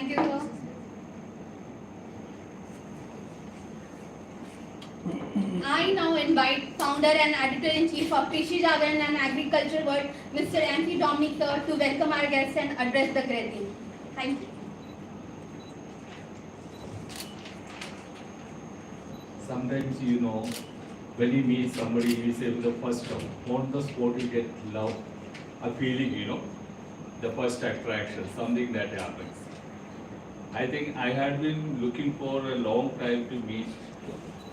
Thank you, sir. I now invite founder and editor-in-chief of Krishi Jagaran and Agriculture World, Mr. M.P. Dominic sir, to welcome our guests and address the gathering. Thank you. Sometimes, when you meet somebody, you say the first time, on the spot you get love, a feeling, the first attraction, something that happens. I think I had been looking for a long time to meet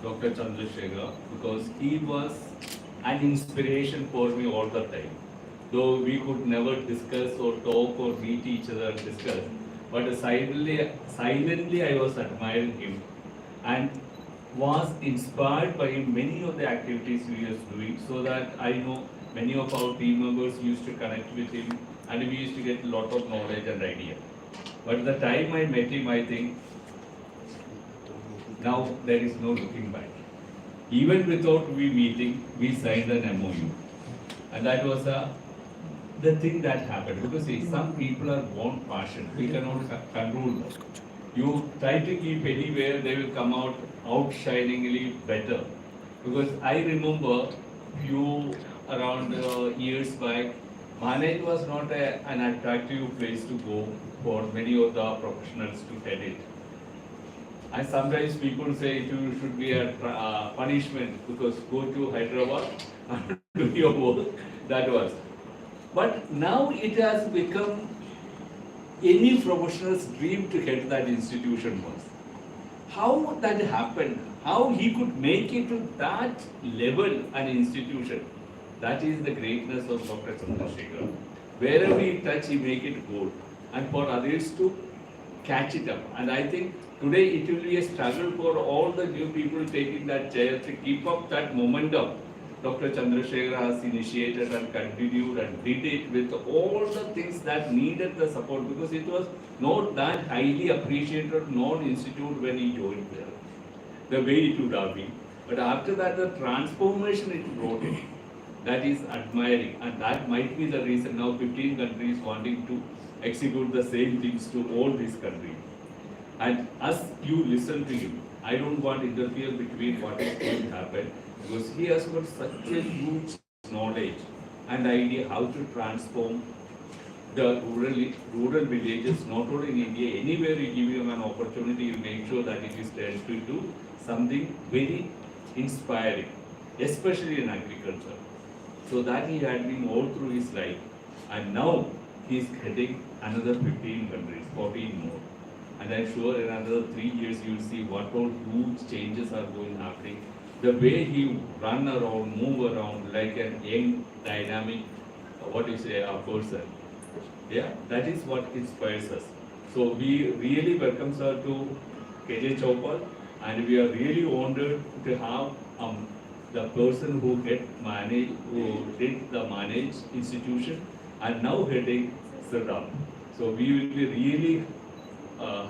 Dr. Chandra because he was an inspiration for me all the time. Though we could never discuss or talk or meet each other and discuss, but silently I was admiring him and was inspired by many of the activities he was doing, so that I know many of our team members used to connect with him and we used to get a lot of knowledge and idea. But the time I met him, I think now there is no looking back. Even without we meeting, we signed an MOU. And that was the thing that happened. Because see, some people are born passionate. We cannot control them. You try to keep anywhere, they will come out outshiningly better. Because I remember few around years back, Manage was not an attractive place to go for many of the professionals to head it. And sometimes people say it should be a punishment because go to Hyderabad and do your work. That was. But now it has become any professional's dream to head that institution was. How that happened, how he could make it to that level an institution, that is the greatness of Dr. Chandra. Wherever he touch, he make it gold. And for others to catch it up. And I think today it will be a struggle for all the new people taking that chair to keep up that momentum. Dr. Chandrasekhar has initiated and continued and did it with all the things that needed the support, because it was not that highly appreciated non-institute when he joined there, the way it would have been. But after that, the transformation it brought in, that is admiring, and that might be the reason now 15 countries wanting to execute the same things to all these countries. And as you listen to him, I don't want to interfere between what is going to happen, because he has got such a huge knowledge and idea how to transform the rural villages, not only in India, anywhere you give him an opportunity, you make sure that it is turned into something very inspiring, especially in agriculture. So that he had been all through his life, and now he is heading another 15 countries, 14 more. And I'm sure in another 3 years you will see what all huge changes are happening. The way he run around, move around like a young, dynamic, a person. Yeah, that is what inspires us. So we really welcome sir to KJ Chaupal, and we are really honored to have the person who did the managed institution and now heading CIRDAP. So we will be really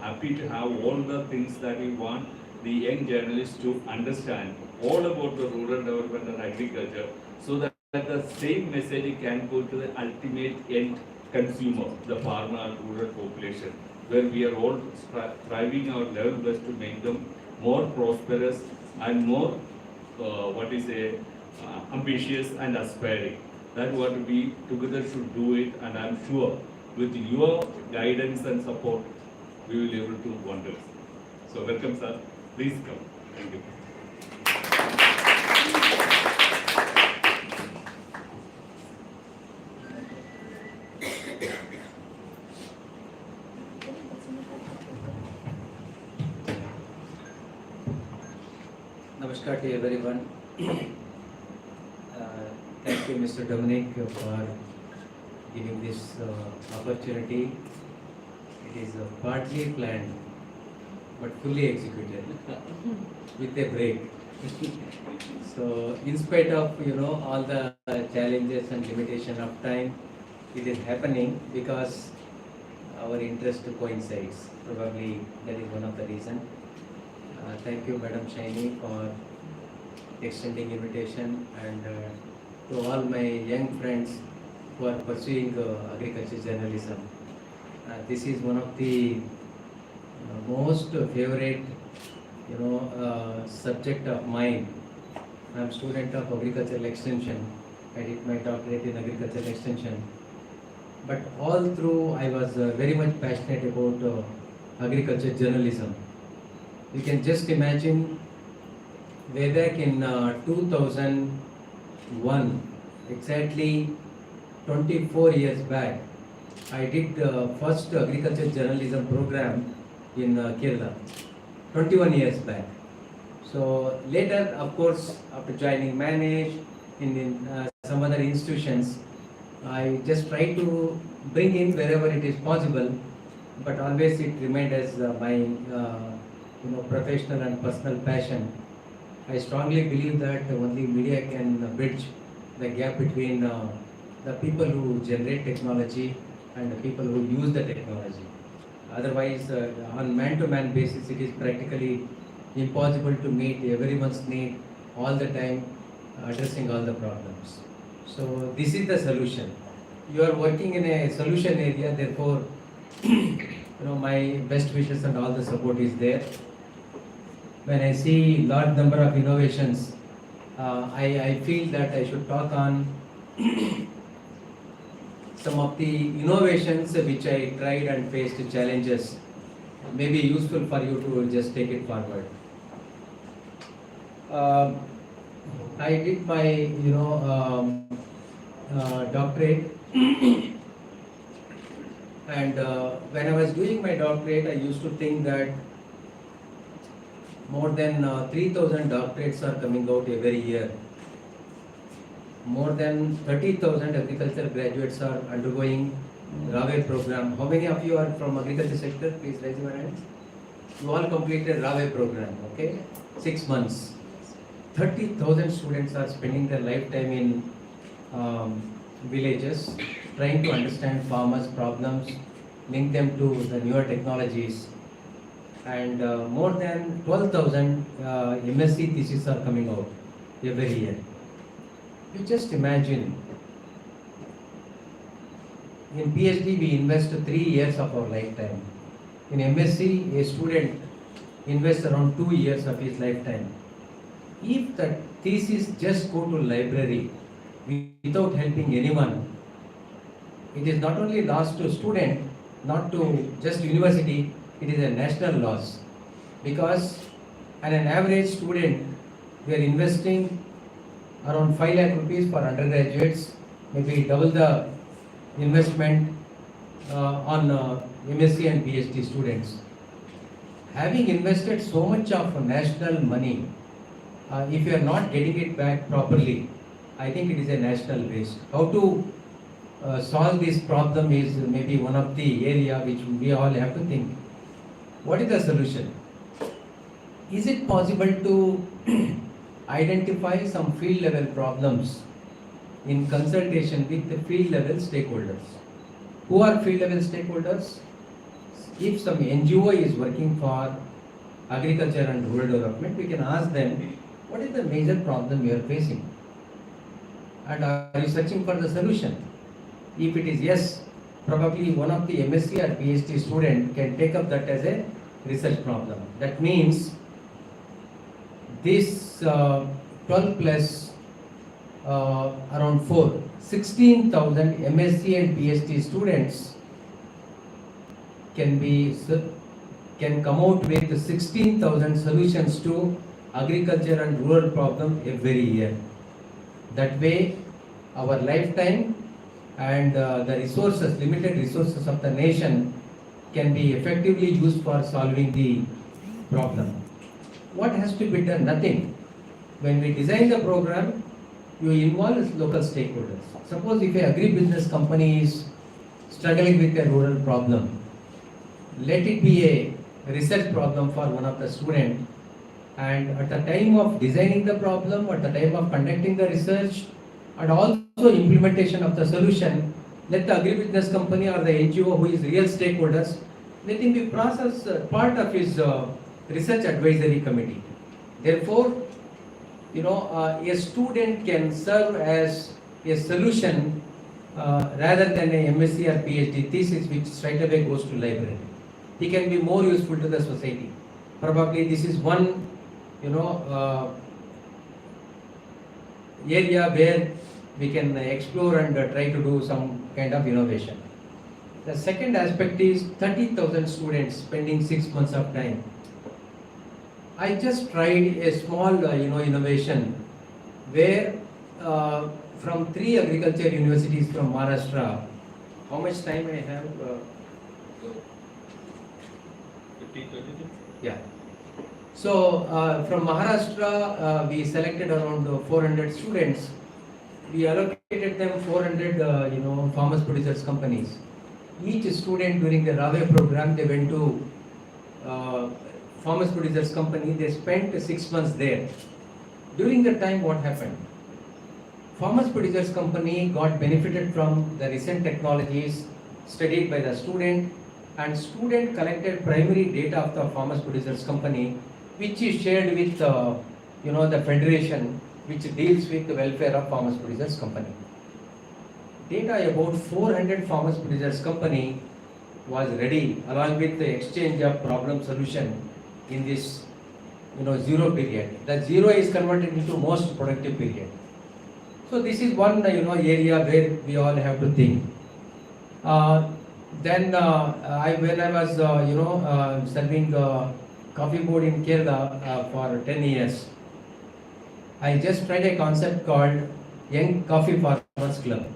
happy to have all the things that we want the young journalists to understand all about the rural development and agriculture, so that the same message can go to the ultimate end consumer, the farmer and rural population, where we are all striving our level best to make them more prosperous and more ambitious and aspiring. That's what we together should do it, and I'm sure with your guidance and support, we will be able to do wonders. So welcome sir, please come. Thank you. Namaskar to everyone. Thank you, Mr. Dominic, for giving this opportunity. It is partly planned, but fully executed with a break. So, in spite of all the challenges and limitation of time, it is happening because our interest coincides. Probably that is one of the reasons. Thank you, Madam Shaini, for extending invitation, and to all my young friends who are pursuing agriculture journalism. This is one of the most favorite, subject of mine. I'm student of agricultural extension. I did my doctorate in agricultural extension. But all through, I was very much passionate about agriculture journalism. You can just imagine, way back in 2001, exactly 24 years back, I did first agriculture journalism program in Kerala, 21 years back. So later, of course, after joining Manage in some other institutions, I just try to bring in wherever it is possible, but always it remained as my professional and personal passion. I strongly believe that only media can bridge the gap between the people who generate technology and the people who use the technology. Otherwise, on man-to-man basis, it is practically impossible to meet everyone's need all the time, addressing all the problems. So this is the solution. You are working in a solution area, therefore, my best wishes and all the support is there. When I see large number of innovations, I feel that I should talk on some of the innovations which I tried and faced challenges. May be useful for you to just take it forward. I did my, doctorate, and when I was doing my doctorate, I used to think that more than 3,000 doctorates are coming out every year. More than 30,000 agriculture graduates are undergoing RAWE program. How many of you are from agriculture sector? Please raise your hands. You all completed RAWE program, okay? 6 months. 30,000 students are spending their lifetime in villages, trying to understand farmers' problems, link them to the newer technologies. And more than 12,000 MSc theses are coming out every year. You just imagine, in PhD we invest 3 years of our lifetime. In MSc, a student invests around 2 years of his lifetime. If the thesis just go to library without helping anyone, it is not only loss to student, not to just university, it is a national loss. Because an average student, we are investing around 5 lakh rupees for undergraduates, maybe double the investment on MSc and PhD students. Having invested so much of national money, if you are not getting it back properly, I think it is a national waste. How to solve this problem is maybe one of the area which we all have to think. What is the solution? Is it possible to identify some field level problems in consultation with the field level stakeholders? Who are field level stakeholders? If some NGO is working for agriculture and rural development, we can ask them, what is the major problem you are facing? And are you searching for the solution? If it is yes, probably one of the MSc or PhD student can take up that as a research problem. That means this 12 plus around 16,000 MSc and PhD students can come out with 16,000 solutions to agriculture and rural problem every year. That way, our lifetime and the resources, limited resources of the nation can be effectively used for solving the problem. What has to be done? Nothing. When we design the program, you involve local stakeholders. Suppose if an agri-business company is struggling with a rural problem, let it be a research problem for one of the students, and at the time of designing the problem, at the time of conducting the research, and also implementation of the solution, let the agribusiness company or the NGO who is real stakeholders, let him be process part of his research advisory committee. Therefore, a student can serve as a solution rather than a MSc or PhD thesis which straight away goes to library. he can be more useful to the society. Probably this is one, area where we can explore and try to do some kind of innovation. The second aspect is 30,000 students spending 6 months of time. I just tried a small, innovation where from 3 agriculture universities from Maharashtra. How much time I have? 15, 20 minutes? Yeah. So from Maharashtra, we selected around 400 students. We allocated them 400, farmers producers companies. Each student during the Rave program, they went to farmers producers company. They spent 6 months there. During the time, what happened? Farmers producers company got benefited from the recent technologies studied by the student, and student collected primary data of the farmers producers company, which is shared with the federation which deals with the welfare of farmers producers company. Data about 400 farmers producers company was ready along with the exchange of problem solution in this zero period. The zero is converted into most productive period. So this is one area where we all have to think. Then when I was serving coffee board in Kerala for 10 years, I just tried a concept called Young Coffee Farmers Club.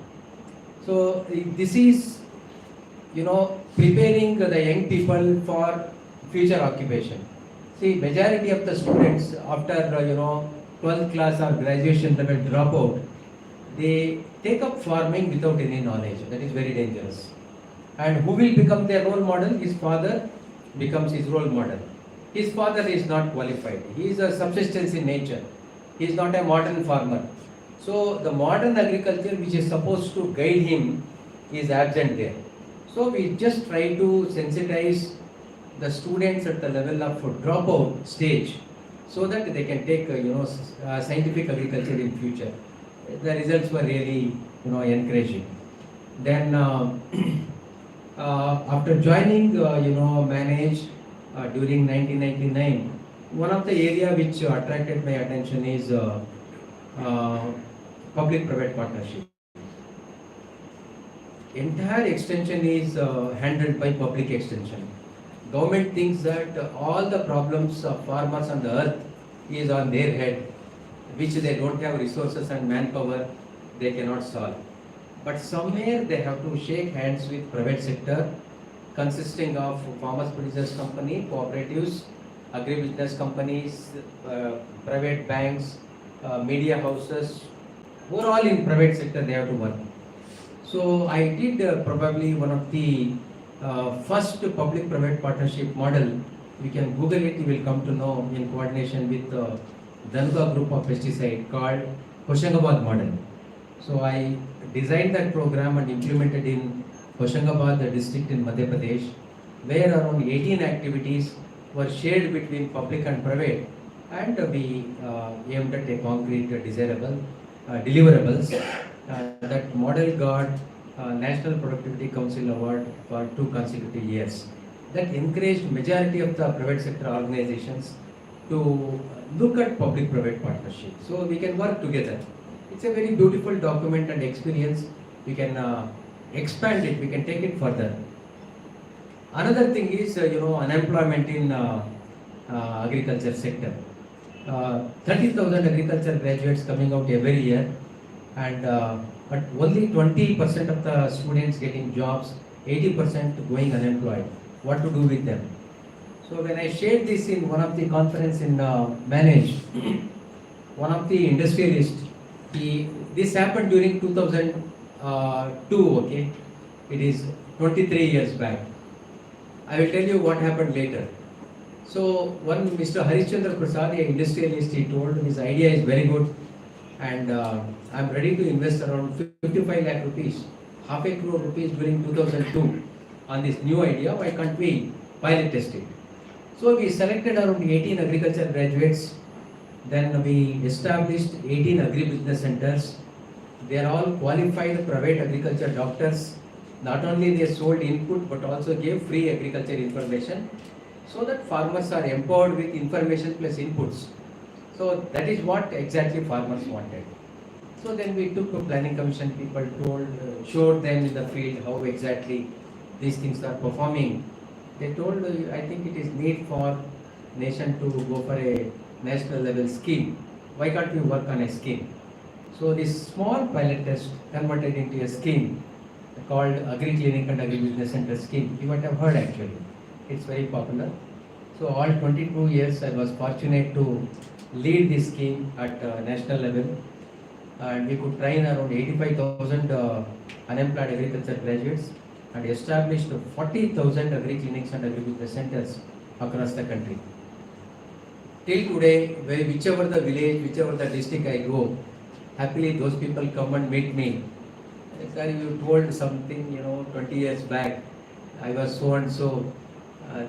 So this is preparing the young people for future occupation. See, majority of the students after 12th class or graduation level drop out, they take up farming without any knowledge. That is very dangerous. And who will become their role model? His father becomes his role model. His father is not qualified. He is a subsistence in nature. He is not a modern farmer. So the modern agriculture which is supposed to guide him is absent there. So we just try to sensitize the students at the level of dropout stage so that they can take scientific agriculture in future. The results were really encouraging. Then after joining manage during 1999, one of the area which attracted my attention is public-private partnership. Entire extension is handled by public extension. Government thinks that all the problems of farmers on the earth is on their head, which they don't have resources and manpower, they cannot solve. But somewhere they have to shake hands with private sector consisting of farmers producers company, cooperatives, agribusiness companies, private banks, media houses, who are all in private sector, they have to work. So I did probably one of the first public-private partnership model. You can Google it, you will come to know, in coordination with Dhanuka group of pesticide called Hoshangabad model. So I designed that program and implemented in Hoshangabad, the district in Madhya Pradesh, where around 18 activities were shared between public and private, and we aimed at a concrete desirable deliverables. That model got National Productivity Council Award for 2 consecutive years. That encouraged majority of the private sector organizations to look at public-private partnership. So we can work together. It's a very beautiful document and experience. We can expand it, we can take it further. Another thing is, unemployment in agriculture sector. 30,000 agriculture graduates coming out every year, and but only 20% of the students getting jobs, 80% going unemployed. What to do with them? So when I shared this in one of the conference in Manage, one of the industrialists, this happened during 2002, okay? It is 23 years back. I will tell you what happened later. So one Mr. Harishchandra Prasad, an industrialist, he told his idea is very good, and I am ready to invest around 55 lakh rupees, half a crore rupees during 2002 on this new idea. Why can't we pilot test it? So we selected around 18 agriculture graduates. Then we established 18 agribusiness centers. They are all qualified private agriculture doctors Not only they sold input but also gave free agriculture information so that farmers are empowered with information plus inputs. So that is what exactly farmers wanted. So then we took a planning commission people, showed them in the field how exactly these things are performing. They told, I think it is need for nation to go for a national level scheme. Why can't we work on a scheme? So this small pilot test converted into a scheme called Agri Clinic and Agri Business Center scheme. You might have heard actually. It's very popular. So all 22 years I was fortunate to lead this scheme at national level, and we could train around 85,000 unemployed agriculture graduates and established 40,000 agri clinics and agri business centers across the country. Till today, whichever the village, whichever the district I go, happily those people come and meet me. Sir, you told something, 20 years back, I was so and so,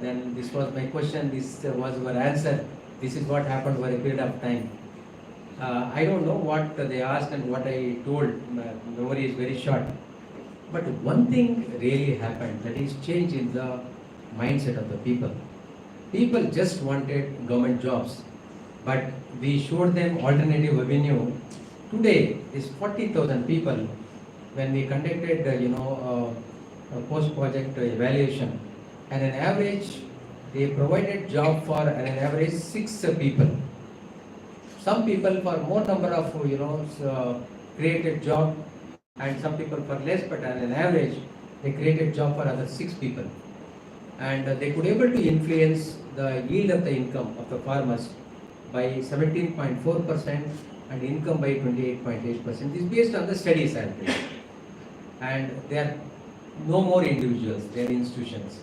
then this was my question, this was your answer, this is what happened for a period of time. I don't know what they asked and what I told, my memory is very short. But one thing really happened, that is change in the mindset of the people. People just wanted government jobs, but we showed them alternative avenue. Today, this 40,000 people, when we conducted, a post-project evaluation, and an average, they provided job for an average 6 people. Some people for more number of, created job, and some people for less, but on an average, they created job for other 6 people. And they could able to influence the yield of the income of the farmers by 17.4% and income by 28.8%. This is based on the study sample. And they are no more individuals, they are institutions.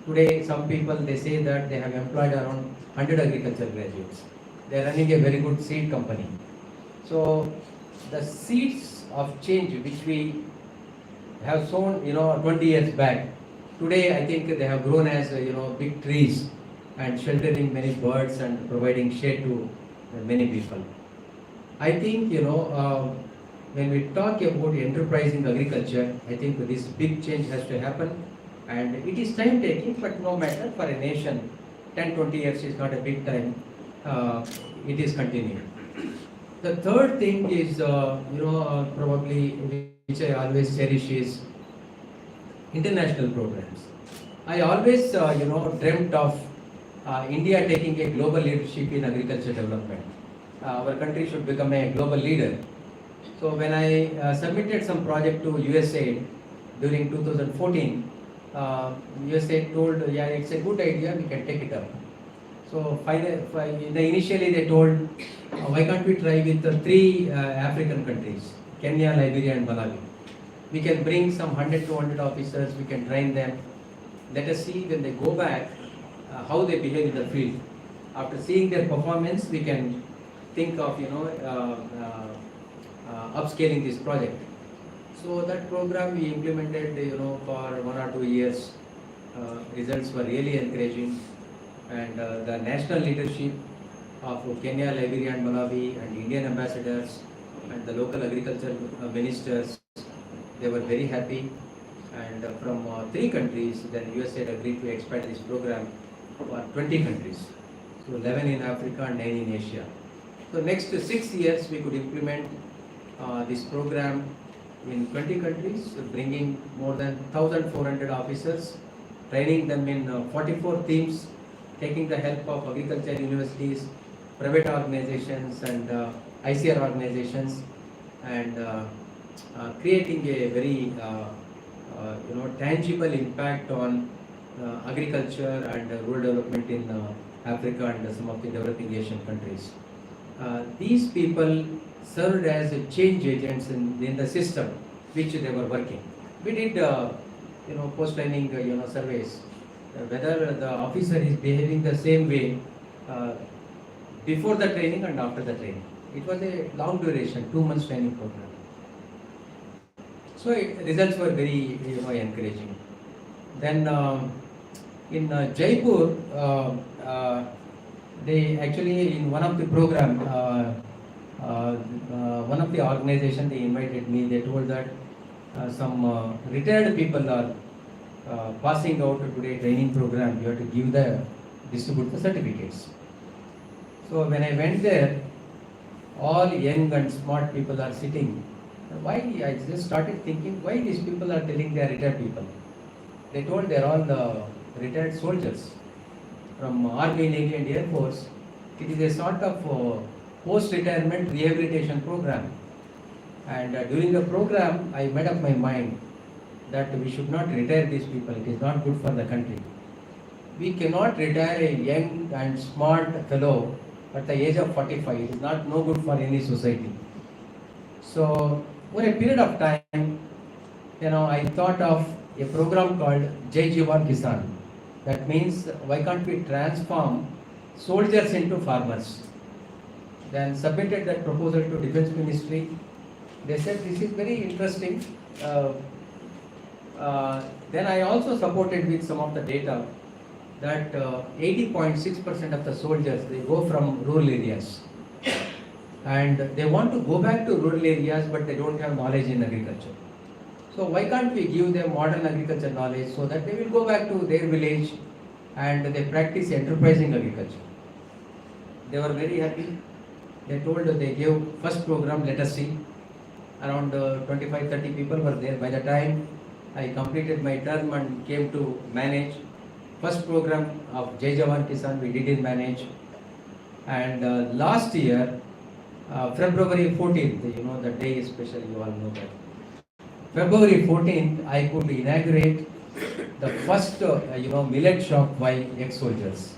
Today, some people, they say that they have employed around 100 agriculture graduates. They are running a very good seed company. So the seeds of change which we have sown, 20 years back, today I think they have grown as, big trees and sheltering many birds and providing shade to many people. I think, when we talk about enterprising agriculture, I think this big change has to happen, and it is time taking, but no matter, for a nation, 10-20 years is not a big time, it is continuing. The third thing is, probably which I always cherish is international programs. I always, dreamt of India taking a global leadership in agriculture development. Our country should become a global leader. So when I submitted some project to USA during 2014, USA told, yeah, it's a good idea, we can take it up. So initially they told, why can't we try with 3 African countries, Kenya, Liberia and Malawi. We can bring some 100 to 200 officers, we can train them. Let us see when they go back, how they behave in the field. After seeing their performance, we can think of, upscaling this project. So that program we implemented, for 1 or 2 years. Results were really encouraging, and the national leadership of Kenya, Liberia and Malawi and Indian ambassadors and the local agriculture ministers, they were very happy. And from 3 countries, then USA agreed to expand this program for 20 countries. So 11 in Africa and 9 in Asia. So next 6 years we could implement this program in 20 countries, bringing more than 1,400 officers, training them in 44 themes, taking the help of agriculture universities, private organizations and ICR organizations, and creating a very tangible impact on agriculture and rural development in Africa and some of the developing Asian countries. These people served as change agents in the system which they were working. We did post-training surveys, whether the officer is behaving the same way before the training and after the training. It was a long duration, 2 months training program. So results were very encouraging. Then in Jaipur, they actually, in one of the program, one of the organization, they invited me. They told that some retired people are passing out today training program. You have to distribute the certificates. So when I went there, all young and smart people are sitting. Why? I just started thinking, why these people are telling they are retired people? They told they are all retired soldiers from Army, Navy and Air Force. It is a sort of post-retirement rehabilitation program. And during the program, I made up my mind that we should not retire these people. It is not good for the country. We cannot retire a young and smart fellow at the age of 45. It is not no good for any society. So, for a period of time, I thought of a program called Jai Jawan Kisan. That means, why can't we transform soldiers into farmers? Then submitted that proposal to Defence Ministry. They said this is very interesting. Then I also supported with some of the data that 80.6% of the soldiers, they go from rural areas. And they want to go back to rural areas, but they don't have knowledge in agriculture. So why can't we give them modern agriculture knowledge so that they will go back to their village and they practice enterprising agriculture? They were very happy. They told they gave first program, let us see. Around 25-30 people were there. By the time I completed my term and came to manage, first program of Jai Jawan Kisan we did manage. And last year, February 14th, the day is special, you all know that. February 14th, I could inaugurate the first, millet shop by ex-soldiers.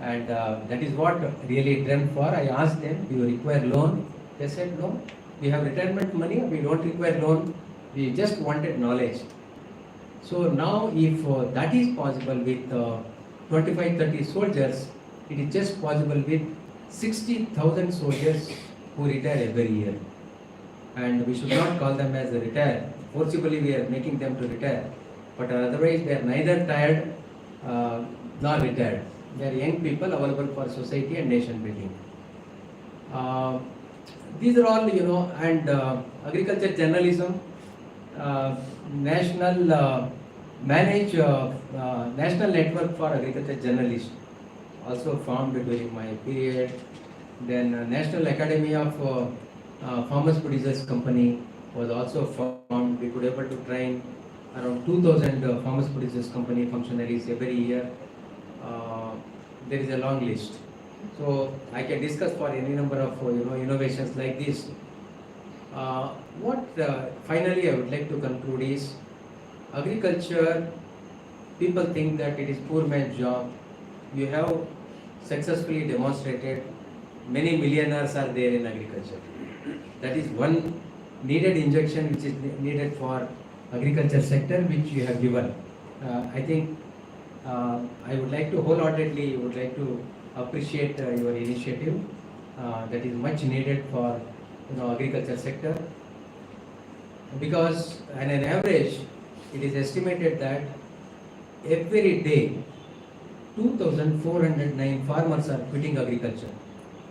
And that is what really dreamt for. I asked them, do you require loan? They said, no, we have retirement money, we don't require loan, we just wanted knowledge. So now if that is possible with 25-30 soldiers, it is just possible with 60,000 soldiers who retire every year. And we should not call them as a retire. Forcibly we are making them to retire. But otherwise they are neither tired nor retired. They are young people available for society and nation building. These are all, and agriculture journalism, national national network for agriculture journalists also formed during my period. Then National Academy of Farmers Producers Company was also formed. We could able to train around 2,000 Farmers Producers Company functionaries every year. There is a long list. So I can discuss for any number of innovations like this. What finally I would like to conclude is agriculture. People think that it is poor man's job. You have successfully demonstrated many millionaires are there in agriculture. That is one needed injection which is needed for agriculture sector which you have given. I think I would like to wholeheartedly appreciate your initiative. That is much needed for agriculture sector, because on an average it is estimated that every day 2,409 farmers are quitting agriculture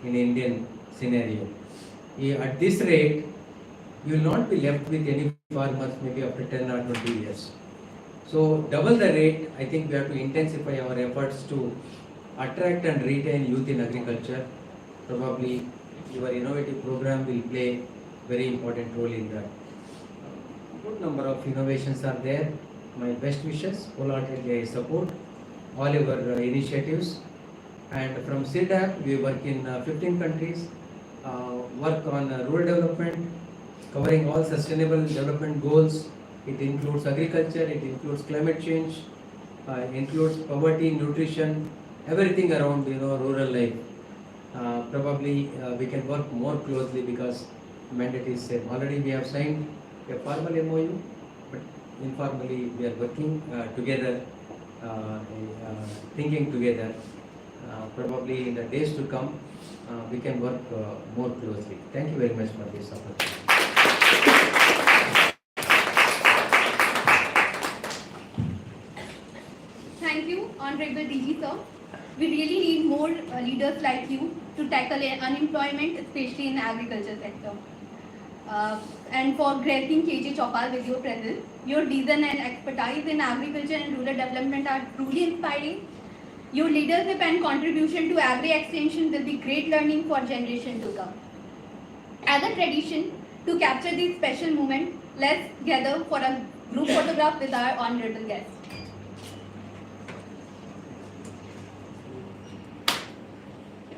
in Indian scenario. At this rate, you will not be left with any farmers maybe after 10 or 20 years. So double the rate, I think we have to intensify our efforts to attract and retain youth in agriculture. Probably your innovative program will play very important role in that. Good number of innovations are there. My best wishes, wholeheartedly I support all your initiatives. And from CIRDAP, we work in 15 countries, work on rural development, covering all sustainable development goals. It includes agriculture, it includes climate change, includes poverty, nutrition, everything around rural life. Probably we can work more closely because mandate is same. Already we have signed a formal MOU, but informally we are working together, thinking together. Probably in the days to come, we can work more closely. Thank you very much for this opportunity. Thank you, Honorable DG Sir. We really need more leaders like you to tackle unemployment, especially in the agriculture sector. and for gracing KJ Chaupal with your presence. Your vision and expertise in agriculture and rural development are truly inspiring. Your leadership and contribution to Agri extension will be great learning for generations to come. As a tradition, to capture this special moment, let's gather for a group photograph with our honorable guest.